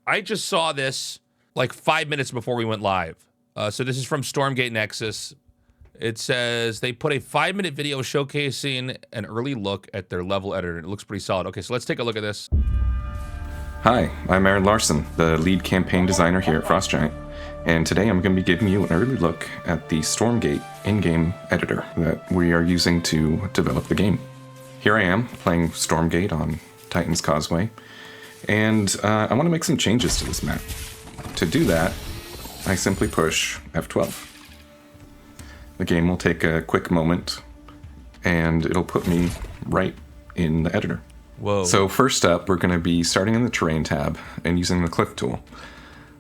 I just saw this like 5 minutes before we went live. So this is from Stormgate Nexus. It says they put a 5-minute video showcasing an early look at their level editor. It looks pretty solid. Okay, so let's take a look at this. Hi, I'm Aaron Larson, the lead campaign designer here at Frost Giant, and today I'm going to be giving you an early look at the Stormgate in-game editor that we are using to develop the game. Here I am, playing Stormgate on Titan's Causeway, and I want to make some changes to this map. To do that, I simply push F12. The game will take a quick moment, and it'll put me right in the editor. Whoa. So first up, we're going to be starting in the Terrain tab and using the Cliff tool.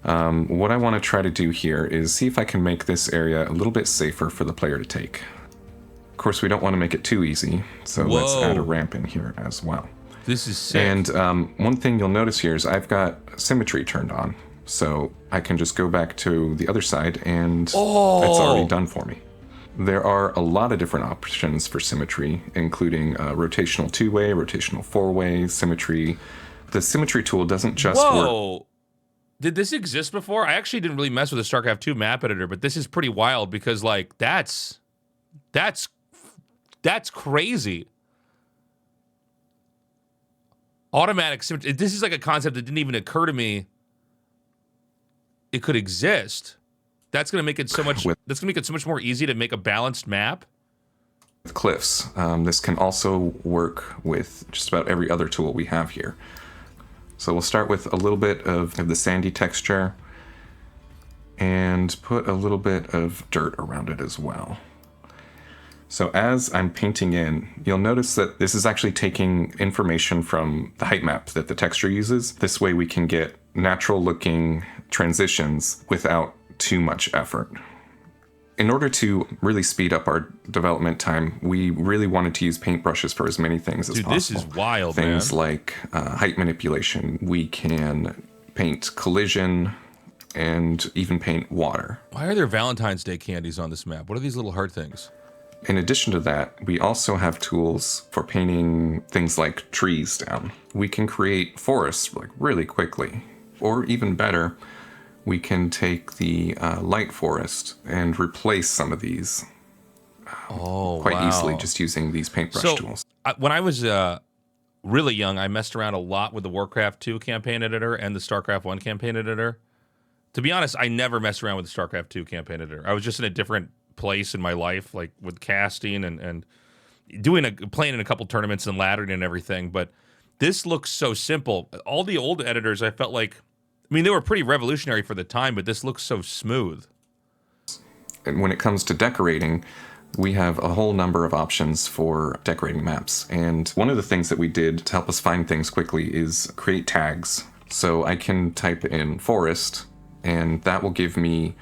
What I want to try to do here is see if I can make this area a little bit safer for the player to take. Of course, we don't want to make it too easy, so let's add a ramp in here as well. This is sick. And one thing you'll notice here is I've got symmetry turned on, so I can just go back to the other side and it's already done for me. There are a lot of different options for symmetry, including rotational 2-way, rotational 4-way, symmetry. The symmetry tool doesn't just work. Did this exist before? I actually didn't really mess with the StarCraft 2 map editor, but this is pretty wild because, like, that's crazy. Automatic symmetry. This is like a concept that didn't even occur to me it could exist. That's gonna make it so much. That's gonna make it so much more easy to make a balanced map. With cliffs, this can also work with just about every other tool we have here. So we'll start with a little bit of the sandy texture and put a little bit of dirt around it as well. So as I'm painting in, you'll notice that this is actually taking information from the height map that the texture uses. This way we can get natural looking transitions without too much effort. In order to really speed up our development time, we really wanted to use paintbrushes for as many things as possible. This is wild, things like height manipulation. We can paint collision and even paint water. Why are there Valentine's Day candies on this map? What are these little heart things? In addition to that, we also have tools for painting things like trees down. We can create forests like really quickly, or even better, we can take the light forest and replace some of these quite easily just using these paintbrush tools. When I was really young, I messed around a lot with the Warcraft 2 campaign editor and the StarCraft 1 campaign editor. To be honest, I never messed around with the StarCraft 2 campaign editor. I was just in a different place in my life, like with casting and playing in a couple tournaments and laddering and everything. But this looks so simple. All the old editors, I felt like, I mean, they were pretty revolutionary for the time, but this looks so smooth. And when it comes to decorating, we have a whole number of options for decorating maps. And one of the things that we did to help us find things quickly is create tags. So I can type in forest, and that will give me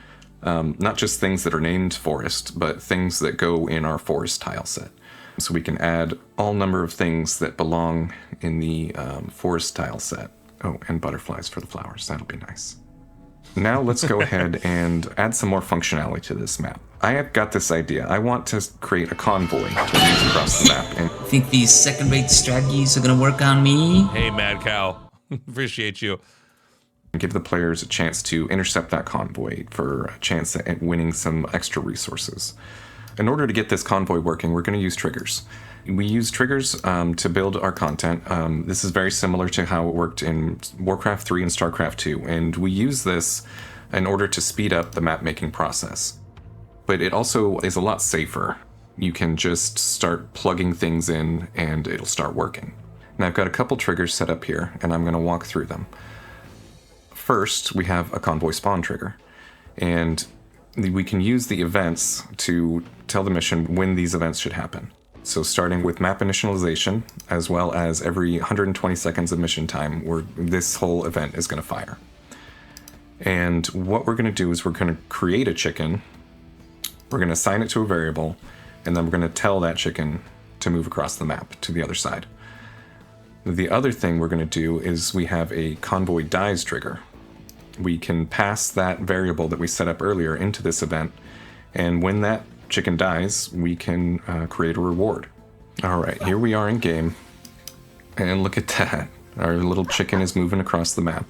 not just things that are named forest, but things that go in our forest tile set. So we can add all number of things that belong in the forest tile set. Oh, and butterflies for the flowers. That'll be nice. Now let's go ahead and add some more functionality to this map. I have got this idea. I want to create a convoy to move across the map. And think these second-rate strategies are gonna work on me? Hey, Mad Cow. Appreciate you. give the players a chance to intercept that convoy for a chance at winning some extra resources. In order to get this convoy working, we're going to use triggers. We use triggers to build our content. This is very similar to how it worked in Warcraft 3 and StarCraft 2, and we use this in order to speed up the map making process. But it also is a lot safer. You can just start plugging things in and it'll start working. Now I've got a couple triggers set up here, and I'm going to walk through them. First, we have a convoy spawn trigger, and we can use the events to tell the mission when these events should happen. So starting with map initialization, as well as every 120 seconds of mission time, where this whole event is going to fire. And what we're going to do is we're going to create a chicken, we're going to assign it to a variable, and then we're going to tell that chicken to move across the map to the other side. The other thing we're going to do is we have a convoy dies trigger. We can pass that variable that we set up earlier into this event, and when that chicken dies, we can create a reward. All right, here we are in game, and look at that. Our little chicken is moving across the map.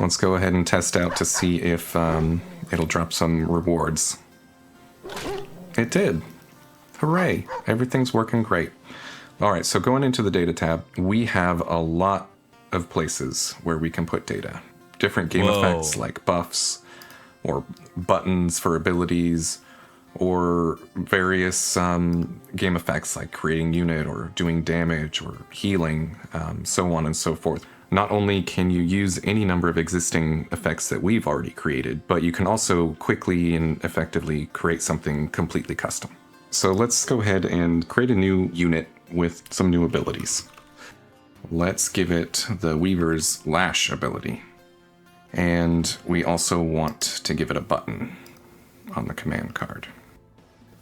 Let's go ahead and test out to see if it'll drop some rewards. It did. Hooray. Everything's working great. All right, so going into the data tab, we have a lot of places where we can put data. Different game effects like buffs or buttons for abilities, or various game effects like creating unit or doing damage or healing, so on and so forth. Not only can you use any number of existing effects that we've already created, but you can also quickly and effectively create something completely custom. So let's go ahead and create a new unit with some new abilities. Let's give it the Weaver's Lash ability. And we also want to give it a button on the command card.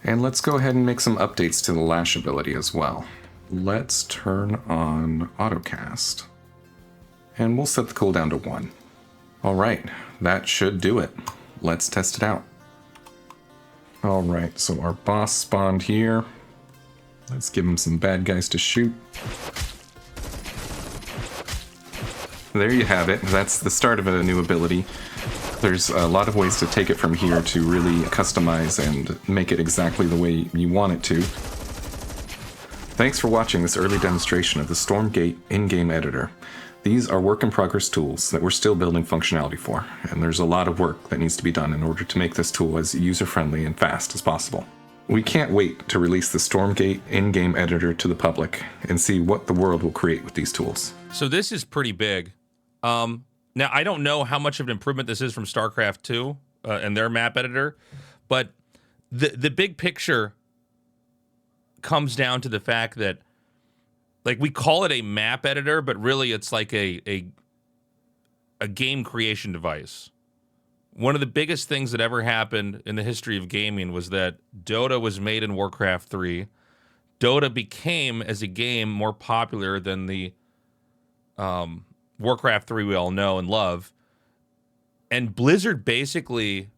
And let's go ahead and make some updates to the Lash ability as well. Let's turn on Autocast. And we'll set the cooldown to 1. All right, that should do it. Let's test it out. All right, so our boss spawned here. Let's give him some bad guys to shoot. There you have it. That's the start of a new ability. There's a lot of ways to take it from here to really customize and make it exactly the way you want it to. Thanks for watching this early demonstration of the Stormgate in-game editor. These are work-in-progress tools that we're still building functionality for, and there's a lot of work that needs to be done in order to make this tool as user-friendly and fast as possible. We can't wait to release the Stormgate in-game editor to the public and see what the world will create with these tools. So this is pretty big. Now, I don't know how much of an improvement this is from StarCraft 2 and their map editor, but the big picture comes down to the fact that, like, we call it a map editor, but really it's like a game creation device. One of the biggest things that ever happened in the history of gaming was that Dota was made in Warcraft 3. Dota became, as a game, more popular than the Warcraft 3 we all know and love. And Blizzard basically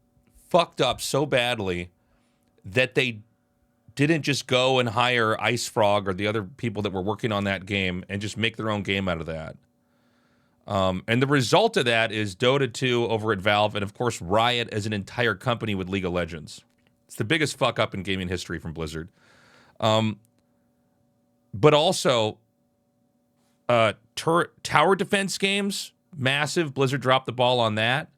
fucked up so badly that they didn't just go and hire Ice Frog or the other people that were working on that game and just make their own game out of that. And the result of that is Dota 2 over at Valve, and of course Riot as an entire company with League of Legends. It's the biggest fuck up in gaming history from Blizzard. But also, tower defense games, massive. Blizzard dropped the ball on that.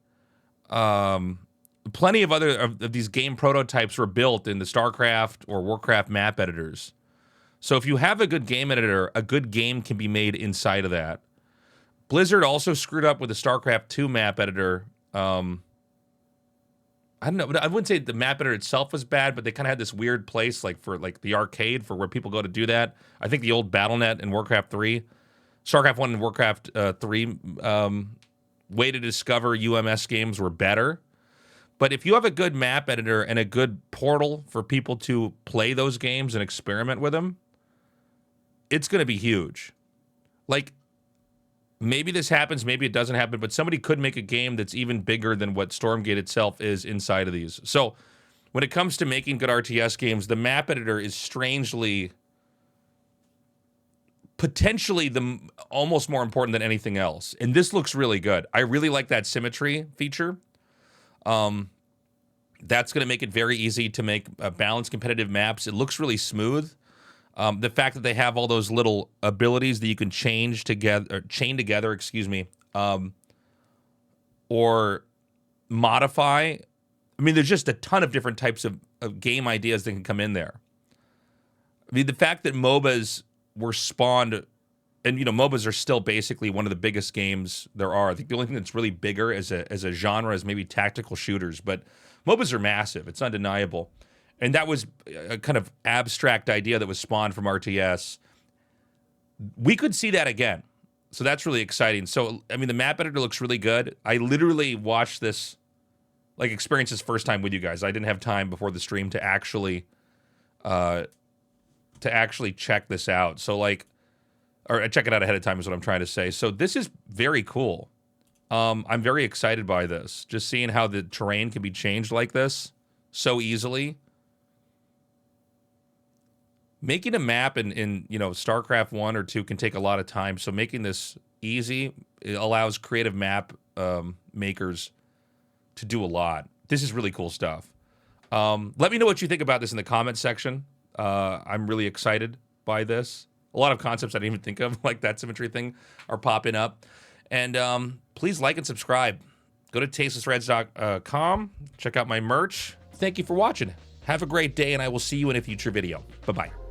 Plenty of other of these game prototypes were built in the StarCraft or Warcraft map editors. So if you have a good game editor, a good game can be made inside of that. Blizzard also screwed up with the StarCraft 2 map editor. I don't know, but I wouldn't say the map editor itself was bad, but they kind of had this weird place, like for like the arcade, for where people go to do that. I think the old BattleNet in Warcraft 3, StarCraft 1 and Warcraft 3, way to discover UMS games were better. But if you have a good map editor and a good portal for people to play those games and experiment with them, it's going to be huge. Like, maybe this happens, maybe it doesn't happen, but somebody could make a game that's even bigger than what Stormgate itself is inside of these. So when it comes to making good RTS games, the map editor is strangely, potentially almost more important than anything else. And this looks really good. I really like that symmetry feature. That's going to make it very easy to make balanced competitive maps. It looks really smooth. The fact that they have all those little abilities that you can chain together, or modify. I mean, there's just a ton of different types of game ideas that can come in there. I mean, the fact that MOBAs were spawned, and MOBAs are still basically one of the biggest games there are. I think the only thing that's really bigger as a genre is maybe tactical shooters, but MOBAs are massive. It's undeniable. And that was a kind of abstract idea that was spawned from RTS. We could see that again. So that's really exciting. So, I mean, the map editor looks really good. I literally watched this, like, experience this first time with you guys. I didn't have time before the stream to actually check this out. So, like, or check it out ahead of time is what I'm trying to say. So this is very cool. I'm very excited by this. Just seeing how the terrain can be changed like this so easily. Making a map in StarCraft 1 or 2 can take a lot of time. So making this easy, it allows creative map makers to do a lot. This is really cool stuff. Let me know what you think about this in the comments section. I'm really excited by this. A lot of concepts I didn't even think of, like that symmetry thing, are popping up. And please like and subscribe. Go to tastelessreds.com. Check out my merch. Thank you for watching. Have a great day, and I will see you in a future video. Bye-bye.